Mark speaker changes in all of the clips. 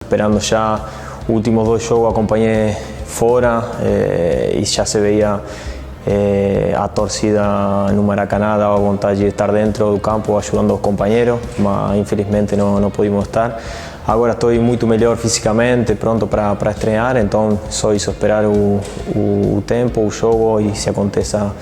Speaker 1: esperando já. Os últimos 2 jogos acompanhei fora e já se veia a torcida no Maracanã dava vontade de estar dentro do campo ajudando os companheiros, mas infelizmente não pudimos estar. Agora estou muito melhor fisicamente, pronto para estrear, então só isso, esperar o tempo, o jogo, e se aconteça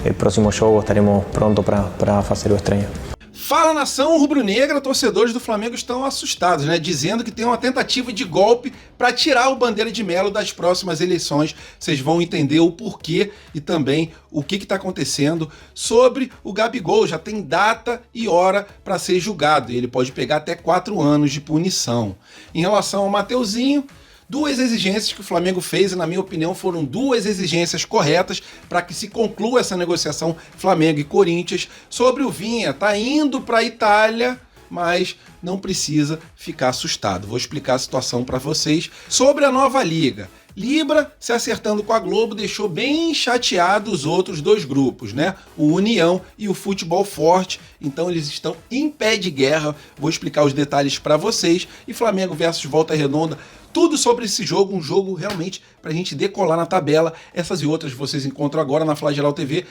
Speaker 1: o próximo jogo estaremos prontos para fazer o estreia.
Speaker 2: Fala, nação rubro-negra, torcedores do Flamengo estão assustados, né? Dizendo que tem uma tentativa de golpe para tirar o Bandeira de Melo das próximas eleições. Vocês vão entender o porquê e também o que está acontecendo sobre o Gabigol. Já tem data e hora para ser julgado e ele pode pegar até 4 anos de punição. Em relação ao Mateuzinho, 2 exigências que o Flamengo fez e, na minha opinião, foram 2 exigências corretas para que se conclua essa negociação Flamengo e Corinthians. Sobre o Vinha, tá indo para a Itália, mas não precisa ficar assustado. Vou explicar a situação para vocês. Sobre a nova liga, Libra se acertando com a Globo deixou bem chateado os outros 2 grupos, né? O União e o Futebol Forte. Então eles estão em pé de guerra. Vou explicar os detalhes para vocês. E Flamengo versus Volta Redonda, tudo sobre esse jogo, um jogo realmente para a gente decolar na tabela. Essas e outras vocês encontram agora na Flageral TV.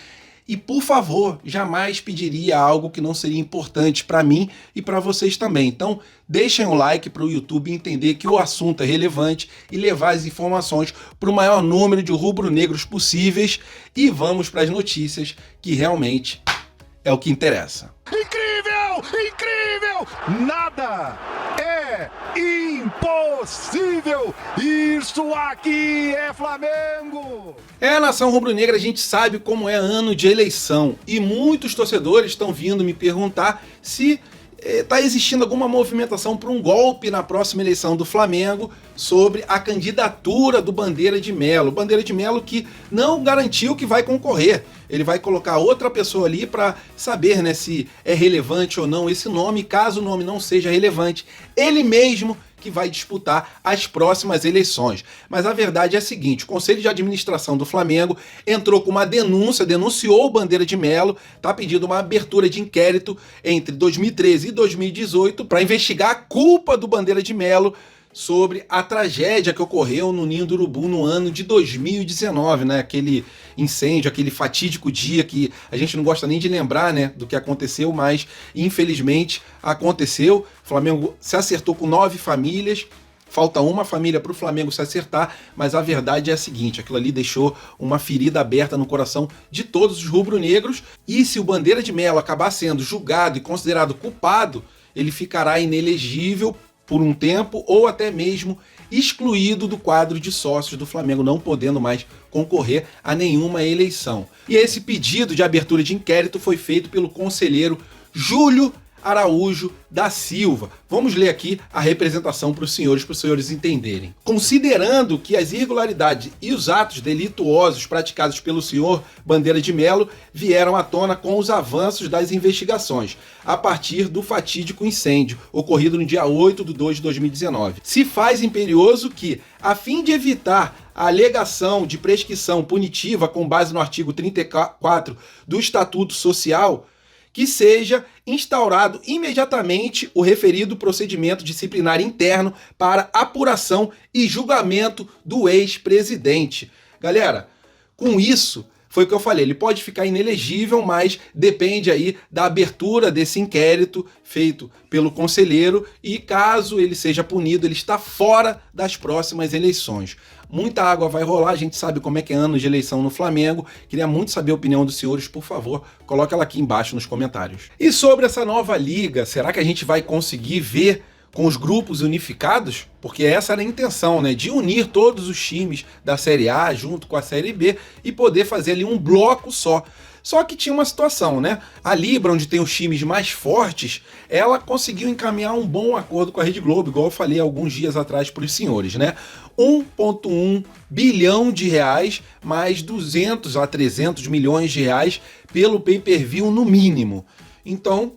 Speaker 2: E, por favor, jamais pediria algo que não seria importante para mim e para vocês também. Então, deixem o like para o YouTube entender que o assunto é relevante e levar as informações para o maior número de rubro-negros possíveis. E vamos para as notícias, que realmente é o que interessa.
Speaker 3: Incrível! Incrível! Nada é impossível! Isso aqui é Flamengo!
Speaker 2: Nação rubro-negra, a gente sabe como é ano de eleição e muitos torcedores estão vindo me perguntar se está existindo alguma movimentação para um golpe na próxima eleição do Flamengo sobre a candidatura do Bandeira de Melo. Bandeira de Melo que não garantiu que vai concorrer. Ele vai colocar outra pessoa ali para saber, né, se é relevante ou não esse nome. Caso o nome não seja relevante, ele mesmo que vai disputar as próximas eleições. Mas a verdade é a seguinte: o Conselho de Administração do Flamengo entrou com uma denúncia, denunciou o Bandeira de Melo, está pedindo uma abertura de inquérito entre 2013 e 2018 para investigar a culpa do Bandeira de Melo sobre a tragédia que ocorreu no Ninho do Urubu no ano de 2019, né? Aquele incêndio, aquele fatídico dia que a gente não gosta nem de lembrar, né, do que aconteceu, mas infelizmente aconteceu. O Flamengo se acertou com 9 famílias, falta uma família para o Flamengo se acertar, mas a verdade é a seguinte: aquilo ali deixou uma ferida aberta no coração de todos os rubro-negros, e se o Bandeira de Melo acabar sendo julgado e considerado culpado, ele ficará inelegível por um tempo ou até mesmo excluído do quadro de sócios do Flamengo, não podendo mais concorrer a nenhuma eleição. E esse pedido de abertura de inquérito foi feito pelo conselheiro Júlio Araújo da Silva. Vamos ler aqui a representação para os senhores entenderem. Considerando que as irregularidades e os atos delituosos praticados pelo senhor Bandeira de Melo vieram à tona com os avanços das investigações, a partir do fatídico incêndio ocorrido no dia 8/2/2019. Se faz imperioso que, a fim de evitar a alegação de prescrição punitiva com base no artigo 34 do Estatuto Social, que seja instaurado imediatamente o referido procedimento disciplinar interno para apuração e julgamento do ex-presidente. Galera, com isso, foi o que eu falei, ele pode ficar inelegível, mas depende aí da abertura desse inquérito feito pelo conselheiro e, caso ele seja punido, ele está fora das próximas eleições. Muita água vai rolar, a gente sabe como é que é ano de eleição no Flamengo. Queria muito saber a opinião dos senhores, por favor, coloca ela aqui embaixo nos comentários. E sobre essa nova liga, será que a gente vai conseguir ver com os grupos unificados? Porque essa era a intenção, né, de unir todos os times da Série A junto com a Série B e poder fazer ali um bloco só. Só que tinha uma situação, né? A Libra, onde tem os times mais fortes, ela conseguiu encaminhar um bom acordo com a Rede Globo, igual eu falei alguns dias atrás para os senhores, né? 1,1 bilhão de reais, mais 200 a 300 milhões de reais pelo pay-per-view no mínimo. Então,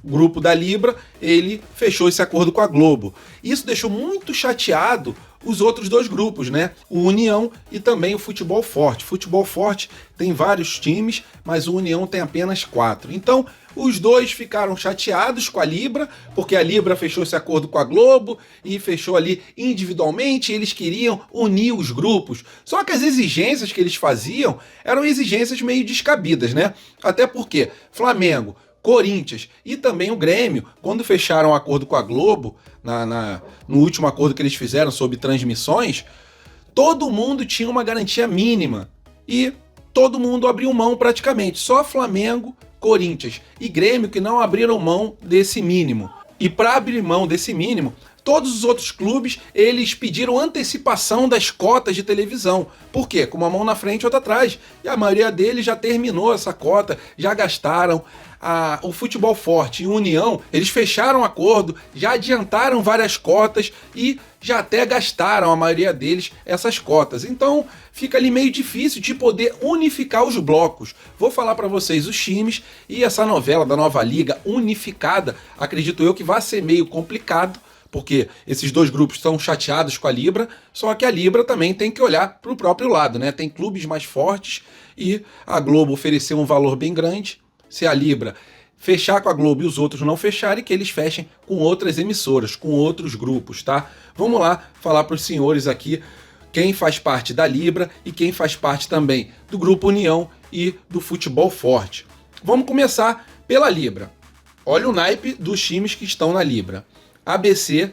Speaker 2: grupo da Libra, ele fechou esse acordo com a Globo. Isso deixou muito chateado os outros dois grupos, né? O União e também o Futebol Forte. Futebol Forte tem vários times, mas o União tem apenas 4. Então, os dois ficaram chateados com a Libra, porque a Libra fechou esse acordo com a Globo e fechou ali individualmente, eles queriam unir os grupos. Só que as exigências que eles faziam eram exigências meio descabidas, né? Até porque Flamengo, Corinthians e também o Grêmio, quando fecharam o acordo com a Globo, no último acordo que eles fizeram sobre transmissões, todo mundo tinha uma garantia mínima e todo mundo abriu mão praticamente. Só Flamengo, Corinthians e Grêmio que não abriram mão desse mínimo. E para abrir mão desse mínimo, todos os outros clubes, eles pediram antecipação das cotas de televisão. Por quê? Com uma mão na frente e outra atrás. E a maioria deles já terminou essa cota, já gastaram. O Futebol Forte e o União, eles fecharam acordo, já adiantaram várias cotas e já até gastaram, a maioria deles, essas cotas. Então fica ali meio difícil de poder unificar os blocos. Vou falar para vocês os times e essa novela da nova liga unificada, acredito eu que vai ser meio complicado, porque esses dois grupos estão chateados com a Libra, só que a Libra também tem que olhar para o próprio lado, né? Tem clubes mais fortes e a Globo ofereceu um valor bem grande. Se a Libra fechar com a Globo e os outros não fecharem, que eles fechem com outras emissoras, com outros grupos, tá? Vamos lá falar para os senhores aqui quem faz parte da Libra e quem faz parte também do Grupo União e do Futebol Forte. Vamos começar pela Libra. Olha o naipe dos times que estão na Libra. ABC,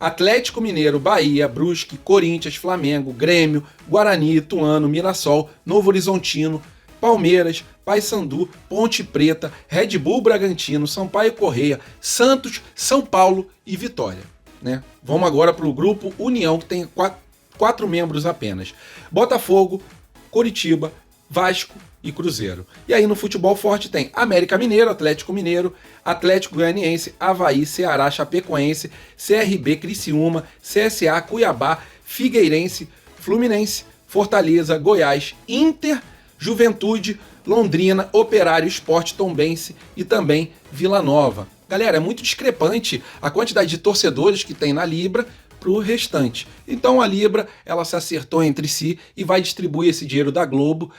Speaker 2: Atlético Mineiro, Bahia, Brusque, Corinthians, Flamengo, Grêmio, Guarani, Ituano, Mirassol, Novo Horizontino, Palmeiras, Paysandu, Ponte Preta, Red Bull Bragantino, Sampaio Corrêa, Santos, São Paulo e Vitória, né? Vamos agora para o Grupo União, que tem quatro membros apenas. Botafogo, Coritiba, Vasco e Cruzeiro. E aí no Futebol Forte tem América Mineiro, Atlético Mineiro, Atlético Goianiense, Avaí, Ceará, Chapecoense, CRB, Criciúma, CSA, Cuiabá, Figueirense, Fluminense, Fortaleza, Goiás, Inter, Juventude, Londrina, Operário, Sport, Tombense e também Vila Nova. Galera, é muito discrepante a quantidade de torcedores que tem na Libra para o restante. Então a Libra, ela se acertou entre si e vai distribuir esse dinheiro da Globo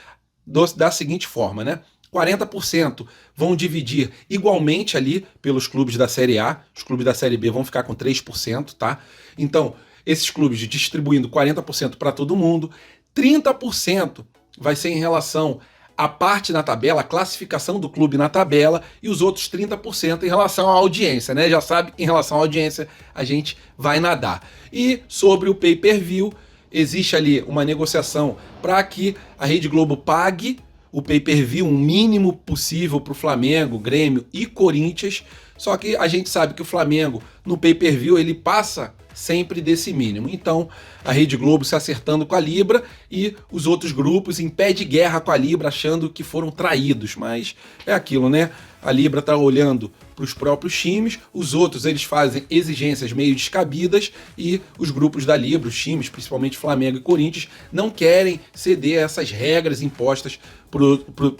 Speaker 2: da seguinte forma, né? 40% vão dividir igualmente ali pelos clubes da Série A, os clubes da Série B vão ficar com 3%, tá? Então, esses clubes distribuindo 40% para todo mundo, 30% vai ser em relação à parte na tabela, a classificação do clube na tabela, e os outros 30% em relação à audiência, né? Já sabe, em relação à audiência, a gente vai nadar. E sobre o pay-per-view, existe ali uma negociação para que a Rede Globo pague o pay-per-view, um mínimo possível para o Flamengo, Grêmio e Corinthians, só que a gente sabe que o Flamengo, no pay-per-view, ele passa sempre desse mínimo. Então, a Rede Globo se acertando com a Libra e os outros grupos em pé de guerra com a Libra, achando que foram traídos. Mas é aquilo, né? A Libra está olhando para os próprios times, os outros eles fazem exigências meio descabidas e os grupos da Libra, os times, principalmente Flamengo e Corinthians, não querem ceder a essas regras impostas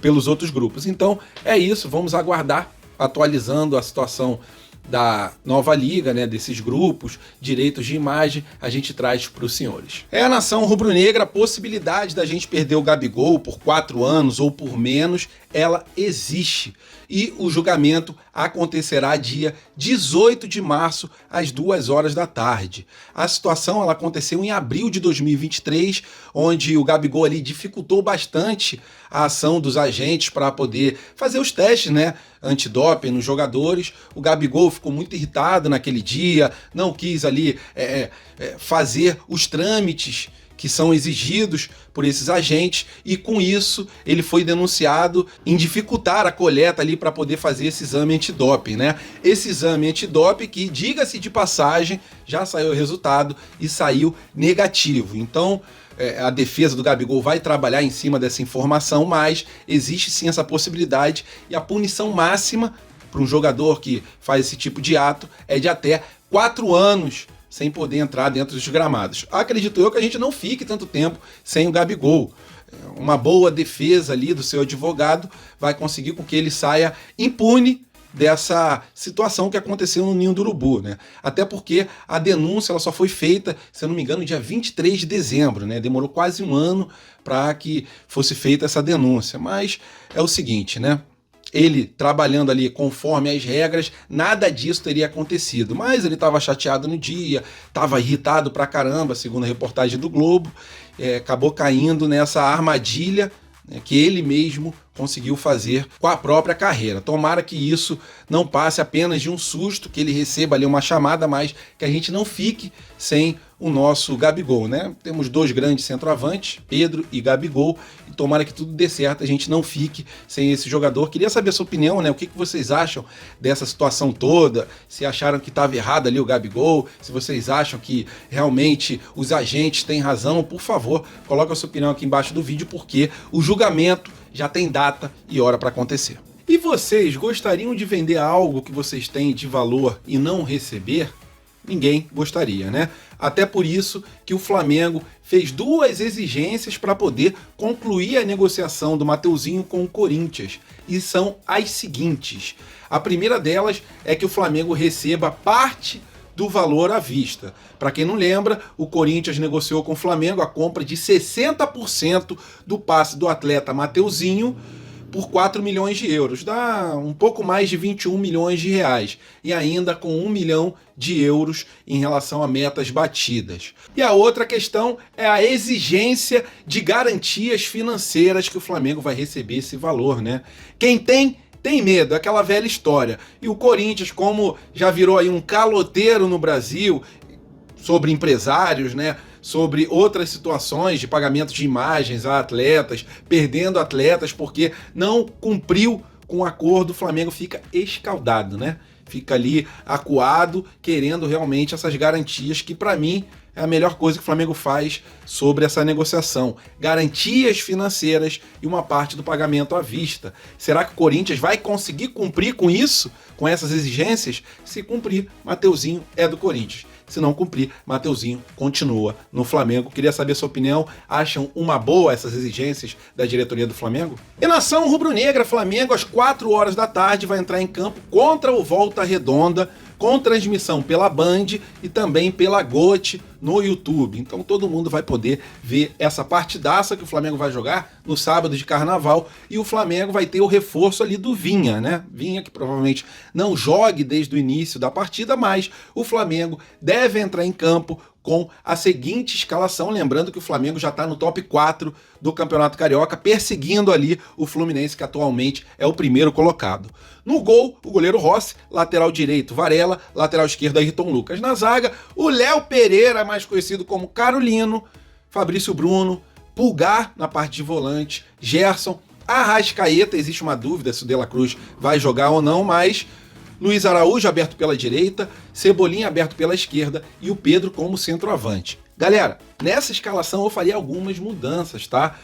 Speaker 2: pelos outros grupos. Então, é isso, vamos aguardar, atualizando a situação da nova liga, né, desses grupos, direitos de imagem, a gente traz para os senhores. É a nação rubro-negra, a possibilidade da gente perder o Gabigol por 4 anos ou por menos, ela existe. E o julgamento acontecerá dia 18 de março, às 2 horas da tarde. A situação ela aconteceu em abril de 2023, onde o Gabigol ali dificultou bastante a ação dos agentes para poder fazer os testes, né, antidoping nos jogadores. O Gabigol ficou muito irritado naquele dia, não quis ali fazer os trâmites que são exigidos por esses agentes, e com isso ele foi denunciado em dificultar a coleta ali para poder fazer esse exame antidoping, né? Esse exame antidoping que, diga-se de passagem, já saiu o resultado e saiu negativo. Então, a defesa do Gabigol vai trabalhar em cima dessa informação, mas existe sim essa possibilidade, e a punição máxima para um jogador que faz esse tipo de ato é de até 4 anos sem poder entrar dentro dos gramados. Acredito eu que a gente não fique tanto tempo sem o Gabigol. Uma boa defesa ali do seu advogado vai conseguir com que ele saia impune dessa situação que aconteceu no Ninho do Urubu, né? Até porque a denúncia ela só foi feita, se eu não me engano, dia 23 de dezembro, né? Demorou quase um ano para que fosse feita essa denúncia. Mas é o seguinte, né? Ele trabalhando ali conforme as regras, nada disso teria acontecido. Mas ele estava chateado no dia, estava irritado pra caramba, segundo a reportagem do Globo, acabou caindo nessa armadilha, né, que ele mesmo conseguiu fazer com a própria carreira. Tomara que isso não passe apenas de um susto, que ele receba ali uma chamada, mas que a gente não fique sem o nosso Gabigol, né? Temos dois grandes centroavantes, Pedro e Gabigol, e tomara que tudo dê certo, a gente não fique sem esse jogador. Queria saber a sua opinião, né? O que vocês acham dessa situação toda? Se acharam que estava errado ali o Gabigol, se vocês acham que realmente os agentes têm razão, por favor, coloque a sua opinião aqui embaixo do vídeo, porque o julgamento já tem data e hora para acontecer. E vocês gostariam de vender algo que vocês têm de valor e não receber? Ninguém gostaria, né? Até por isso que o Flamengo fez duas exigências para poder concluir a negociação do Mateuzinho com o Corinthians. E são as seguintes. A primeira delas é que o Flamengo receba parte do valor à vista. Para quem não lembra, o Corinthians negociou com o Flamengo a compra de 60% do passe do atleta Mateuzinho por 4 milhões de euros. Dá um pouco mais de 21 milhões de reais. E ainda com 1 milhão de euros em relação a metas batidas. E a outra questão é a exigência de garantias financeiras que o Flamengo vai receber esse valor, né? Quem tem medo, é aquela velha história. E o Corinthians, como já virou aí um caloteiro no Brasil sobre empresários, né? Sobre outras situações de pagamento de imagens a atletas, perdendo atletas porque não cumpriu com o acordo, o Flamengo fica escaldado, né? Fica ali acuado, querendo realmente essas garantias que, para mim, é a melhor coisa que o Flamengo faz sobre essa negociação. Garantias financeiras e uma parte do pagamento à vista. Será que o Corinthians vai conseguir cumprir com isso? Com essas exigências? Se cumprir, Mateuzinho é do Corinthians. Se não cumprir, Mateuzinho continua no Flamengo. Queria saber sua opinião. Acham uma boa essas exigências da diretoria do Flamengo? E nação rubro-negra, Flamengo às 4 horas da tarde vai entrar em campo contra o Volta Redonda, com transmissão pela Band e também pela GOT no YouTube. Então todo mundo vai poder ver essa partidaça que o Flamengo vai jogar no sábado de Carnaval, e o Flamengo vai ter o reforço ali do Vinha, né? Vinha que provavelmente não jogue desde o início da partida, mas o Flamengo deve entrar em campo com a seguinte escalação, lembrando que o Flamengo já está no top 4 do Campeonato Carioca, perseguindo ali o Fluminense, que atualmente é o primeiro colocado. No gol, o goleiro Rossi, lateral direito Varela, lateral esquerdo Ayrton Lucas. Na zaga, o Léo Pereira, mais conhecido como Carolino, Fabrício Bruno, Pulgar na parte de volante, Gerson, Arrascaeta, existe uma dúvida se o De La Cruz vai jogar ou não, mas Luiz Araújo aberto pela direita, Cebolinha aberto pela esquerda e o Pedro como centroavante. Galera, nessa escalação eu faria algumas mudanças, tá?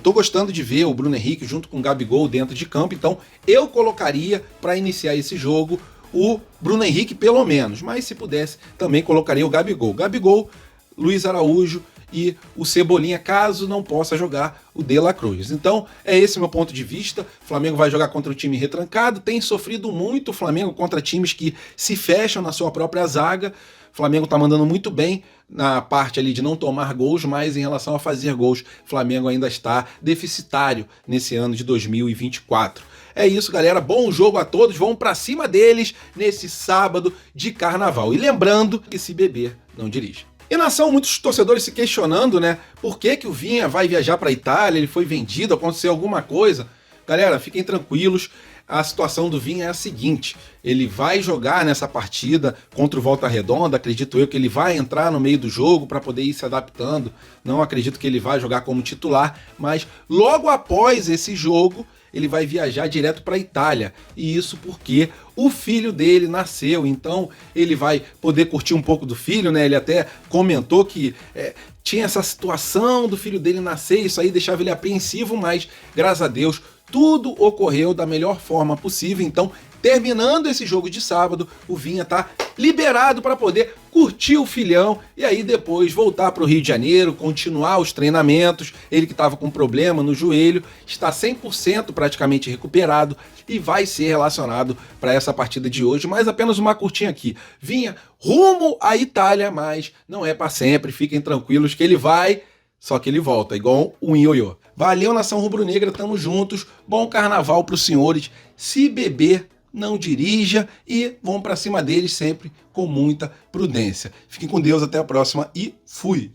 Speaker 2: Tô gostando de ver o Bruno Henrique junto com o Gabigol dentro de campo, então eu colocaria para iniciar esse jogo o Bruno Henrique pelo menos, mas se pudesse também colocaria o Gabigol. Gabigol, Luiz Araújo e o Cebolinha, caso não possa jogar o De La Cruz. Então, é esse o meu ponto de vista. O Flamengo vai jogar contra um time retrancado, tem sofrido muito o Flamengo contra times que se fecham na sua própria zaga. O Flamengo tá mandando muito bem na parte ali de não tomar gols, mas em relação a fazer gols, o Flamengo ainda está deficitário nesse ano de 2024. É isso, galera. Bom jogo a todos. Vamos pra cima deles nesse sábado de Carnaval. E lembrando que se beber, não dirija. E nação, muitos torcedores se questionando, né? Por que o Vinha vai viajar para a Itália? Ele foi vendido, aconteceu alguma coisa? Galera, fiquem tranquilos. A situação do Vinha é a seguinte: ele vai jogar nessa partida contra o Volta Redonda. Acredito eu que ele vai entrar no meio do jogo para poder ir se adaptando. Não acredito que ele vai jogar como titular, mas logo após esse jogo ele vai viajar direto para a Itália, e isso porque o filho dele nasceu, então ele vai poder curtir um pouco do filho, né? Ele até comentou que tinha essa situação do filho dele nascer, isso aí deixava ele apreensivo, mas graças a Deus tudo ocorreu da melhor forma possível, então terminando esse jogo de sábado, o Vinha tá liberado para poder curtir o filhão e aí depois voltar para o Rio de Janeiro, continuar os treinamentos. Ele que estava com problema no joelho, está 100% praticamente recuperado e vai ser relacionado para essa partida de hoje, mas apenas uma curtinha aqui. Vinha rumo à Itália, mas não é para sempre, fiquem tranquilos que ele vai, só que ele volta, igual um ioiô. Valeu, nação rubro-negra, tamo juntos, bom carnaval pros senhores, se beber, não dirija e vão para cima deles sempre com muita prudência. Fiquem com Deus, até a próxima e fui!